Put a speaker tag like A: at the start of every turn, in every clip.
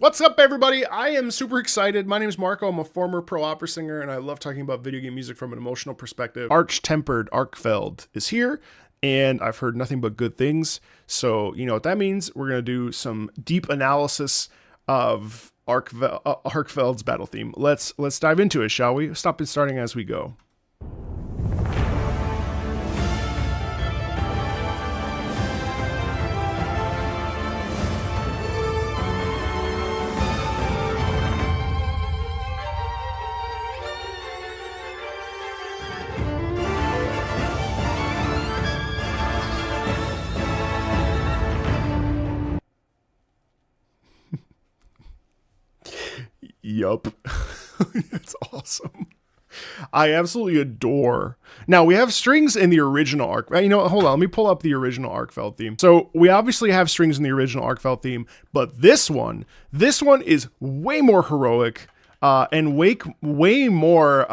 A: What's up, everybody? I am super excited. My name is Marco. I'm a former pro opera singer, and I love talking about video game music from an emotional perspective. Arch-tempered Arkveld is here, and I've heard nothing but good things. So, you know what that means? We're going to do some deep analysis of Arkveld's battle theme. Let's dive into it, shall we? Stop it starting as we go. Yup. That's awesome. I absolutely adore. Now, we have strings in the original Ark. You know, hold on. Let me pull up the original Arkveld theme. So we obviously have strings in the original Arkveld theme, but this one is way more heroic and way more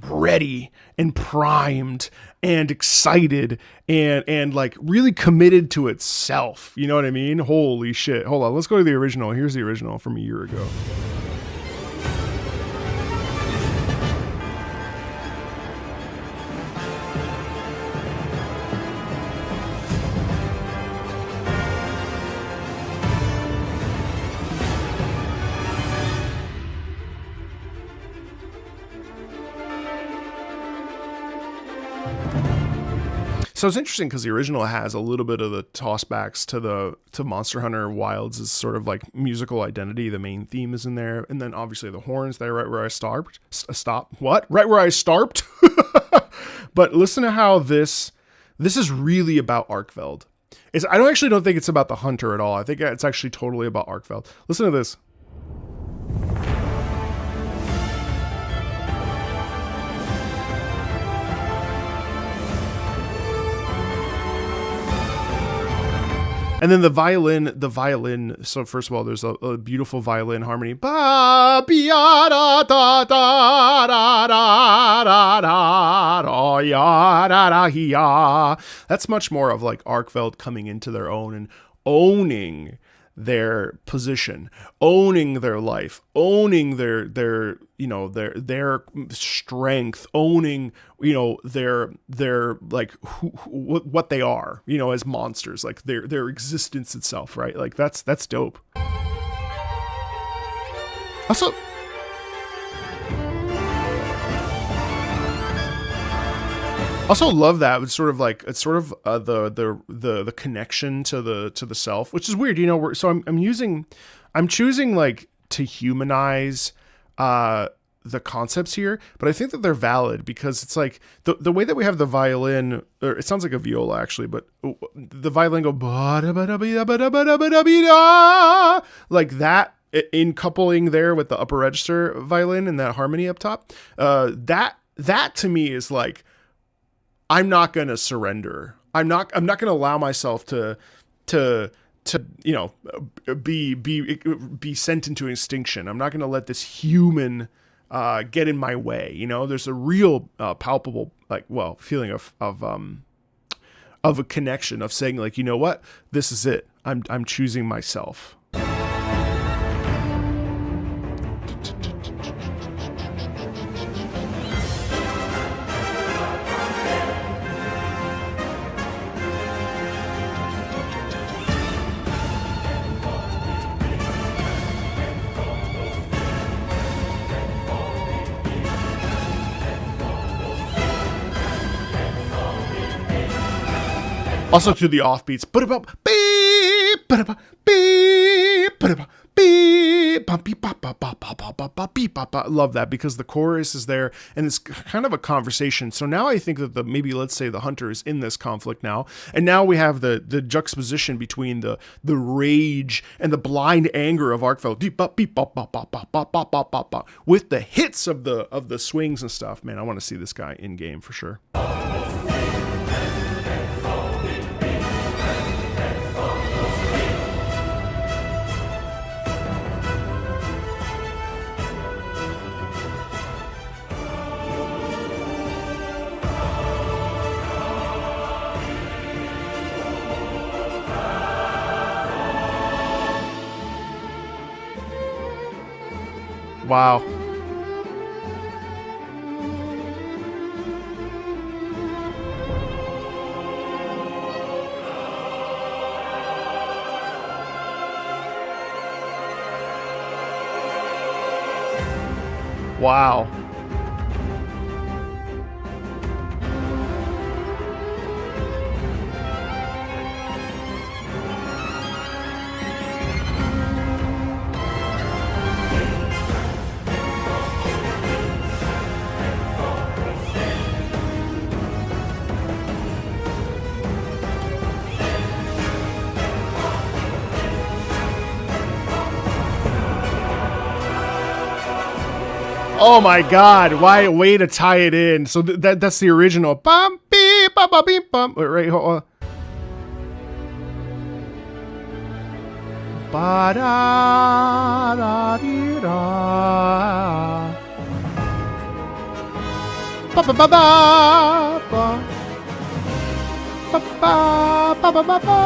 A: ready and primed and excited and like really committed to itself. You know what I mean? Holy shit. Hold on. Let's go to the original. Here's the original from a year ago. So it's interesting because the original has a little bit of the tossbacks to Monster Hunter Wilds' sort of like musical identity. The main theme is in there, and then obviously the horns there, right where I stopped. Right where I stopped. But listen to how this is really about Arkveld. I don't think it's about the hunter at all. I think it's actually totally about Arkveld. Listen to this. And then the violin. So first of all, there's a beautiful violin harmony. Ba da da da da da da da ya da da ya. That's much more of like Arkveld coming into their own and owning their position, owning their life, owning their strength, owning their like what they are, as monsters, like their existence itself, right? Like that's dope. Also love that. It's sort of the connection to the self, which is weird, so I'm choosing like to humanize the concepts here, but I think that they're valid because it's like the way that we have the violin, or it sounds like a viola actually, but the violin go like that in coupling there with the upper register violin and that harmony up top. That to me is like, I'm not going to surrender. I'm not going to allow myself to be sent into extinction. I'm not going to let this human get in my way. There's a real palpable feeling of a connection, of saying like, you know what, this is it. I'm choosing myself. Also to the offbeats. Love that because the chorus is there and it's kind of a conversation. So now I think that maybe let's say the hunter is in this conflict now, and now we have the juxtaposition between the rage and the blind anger of Arkveld with the hits of the swings and stuff. Man, I want to see this guy in game for sure. Wow. Wow. Oh my God! Why way to tie it in? So that's the original. Bum beep bum bum beep bum. Wait, right, hold on. Ba da da dee da. Ba ba ba ba ba. Ba ba ba ba ba ba.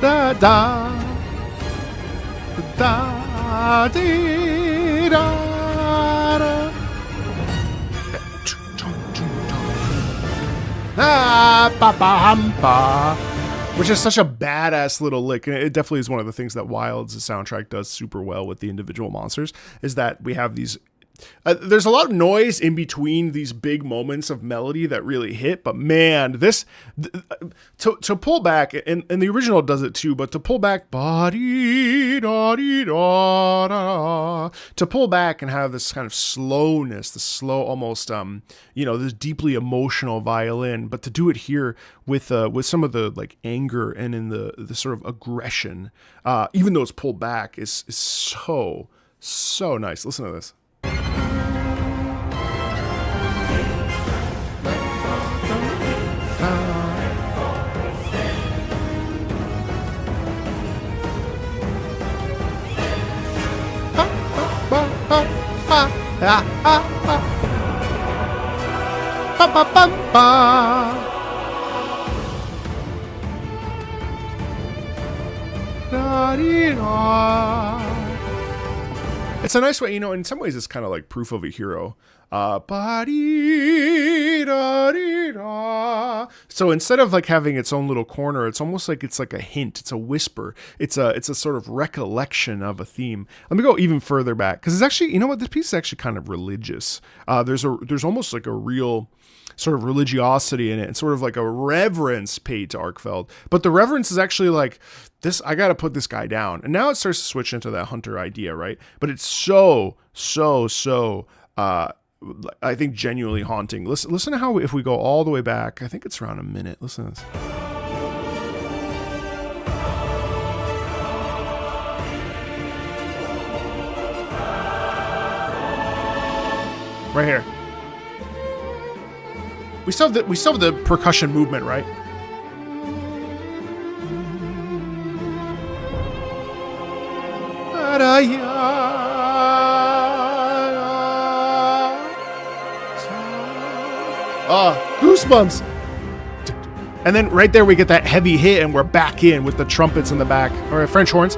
A: Da da. Da dee da da. Ah, ba ba hum ba. Which is such a badass little lick, and it definitely is one of the things that Wild's soundtrack does super well with the individual monsters, is that we have these there's a lot of noise in between these big moments of melody that really hit, but man, this to pull back, and the original does it too, but to pull back, to pull back and have this kind of slowness, the slow, almost this deeply emotional violin, but to do it here with some of the like anger and in the sort of aggression, even though it's pulled back, is so nice. Listen to this. It's a nice way, in some ways it's kind of like Proof of a Hero. So instead of like having its own little corner, it's almost like it's like a hint, it's a whisper, it's a sort of recollection of a theme. Let me go even further back, because it's actually, this piece is actually kind of religious. There's almost like a real sort of religiosity in it, and sort of like a reverence paid to Arkveld. But the reverence is actually like, this, I gotta put this guy down. And now it starts to switch into that hunter idea, right? But it's so I think genuinely haunting. Listen to how, if we go all the way back, I think it's around a minute. Listen to this. Right here. We still have the percussion movement, right? Goosebumps. And then right there we get that heavy hit, and we're back in with the trumpets in the back. All right, French horns.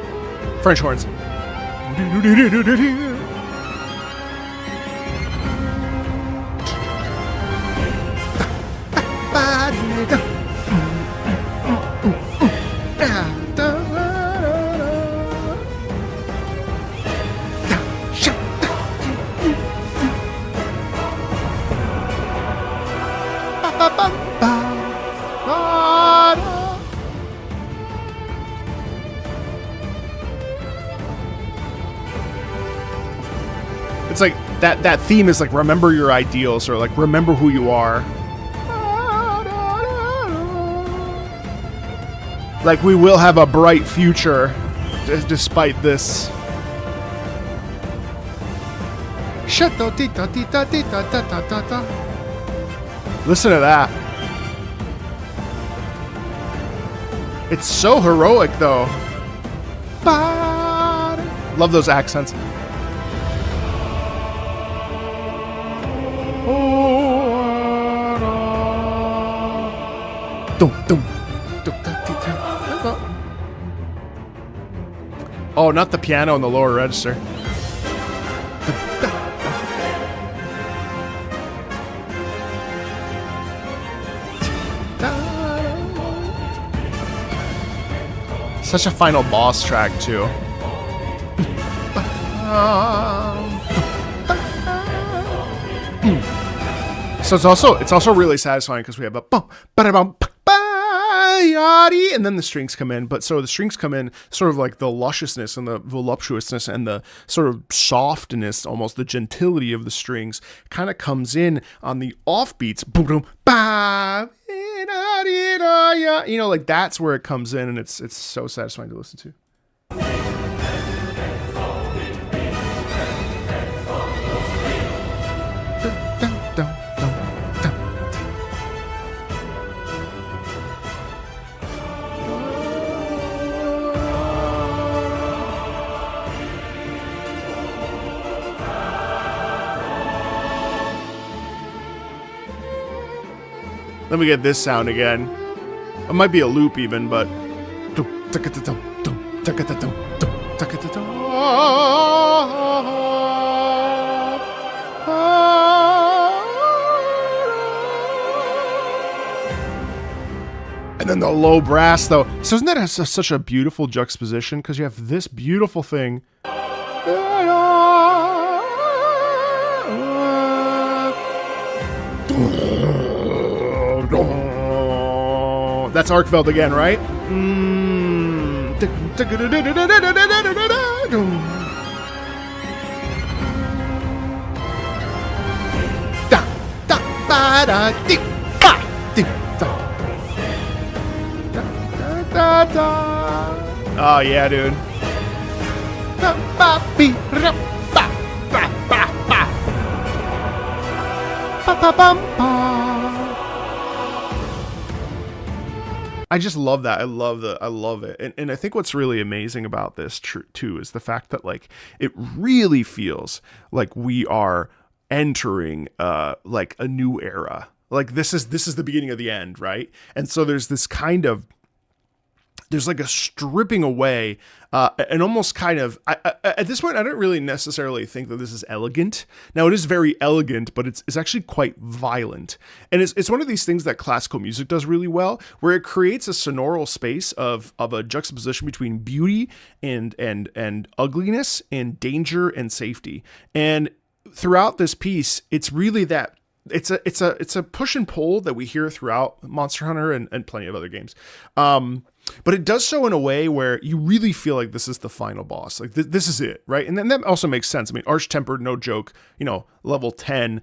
A: It's like that theme is like, remember your ideals, or like remember who you are. Like, we will have a bright future despite this. Listen to that. It's so heroic though. Love those accents. Oh, not the piano in the lower register. Such a final boss track too. So it's also really satisfying because we have a bum, ba-da-bum, and then the strings come in. But so the strings come in sort of like the lusciousness and the voluptuousness and the sort of softness, almost the gentility of the strings kind of comes in on the offbeats. You know, like that's where it comes in, and it's so satisfying to listen to. Let me get this sound again. It might be a loop even, but. And then the low brass, though. So isn't that such a beautiful juxtaposition? Because you have this beautiful thing. That's Arkveld again, right? Oh yeah, dude. I just love that. I love it. And I think what's really amazing about this too is the fact that like it really feels like we are entering like a new era. Like this is the beginning of the end, right? And so there's this kind of there's like a stripping away and almost kind of at this point I don't really necessarily think that this is elegant. Now it is very elegant, but it's actually quite violent, and it's one of these things that classical music does really well, where it creates a sonoral space of a juxtaposition between beauty and ugliness and danger and safety. And throughout this piece, it's really that. It's a push and pull that we hear throughout Monster Hunter and plenty of other games. But it does so in a way where you really feel like this is the final boss. Like this is it, right? And then that also makes sense. I mean, Arch-Tempered, no joke, level 10,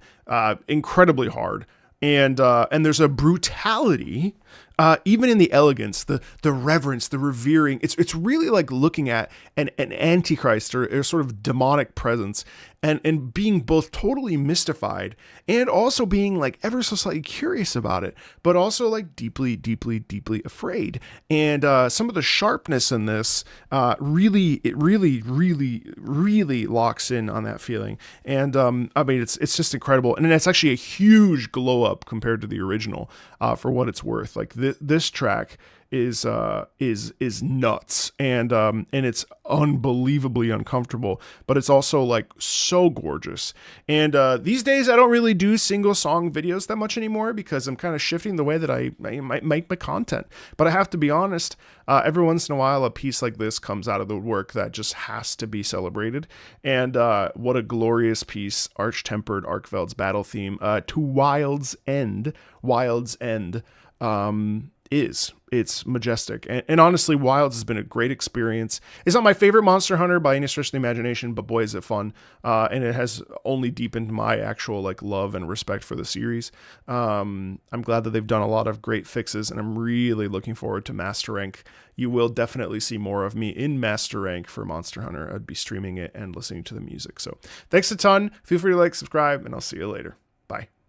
A: incredibly hard. And there's a brutality, even in the elegance, the reverence, the revering. It's really like looking at an antichrist or a sort of demonic presence, and being both totally mystified and also being like ever so slightly curious about it, but also like deeply, deeply, deeply afraid. And some of the sharpness in this really locks in on that feeling. And I mean, it's just incredible, and it's actually a huge glow up compared to the original for what it's worth. Like this track is nuts, and it's unbelievably uncomfortable, but it's also like so gorgeous. And these days I don't really do single song videos that much anymore because I'm kind of shifting the way that I might make my content. But I have to be honest, every once in a while a piece like this comes out of the woodwork that just has to be celebrated. And what a glorious piece Arch-Tempered Arkveld's battle theme to Wild's End is. It's majestic, and honestly, Wilds has been a great experience. It's not my favorite Monster Hunter by any stretch of the imagination, but boy is it fun, and it has only deepened my actual like love and respect for the series. I'm glad that they've done a lot of great fixes, and I'm really looking forward to Master Rank. You will definitely see more of me in Master Rank for Monster Hunter. I'd be streaming it and listening to the music. So thanks a ton. Feel free to like, subscribe, and I'll see you later. Bye.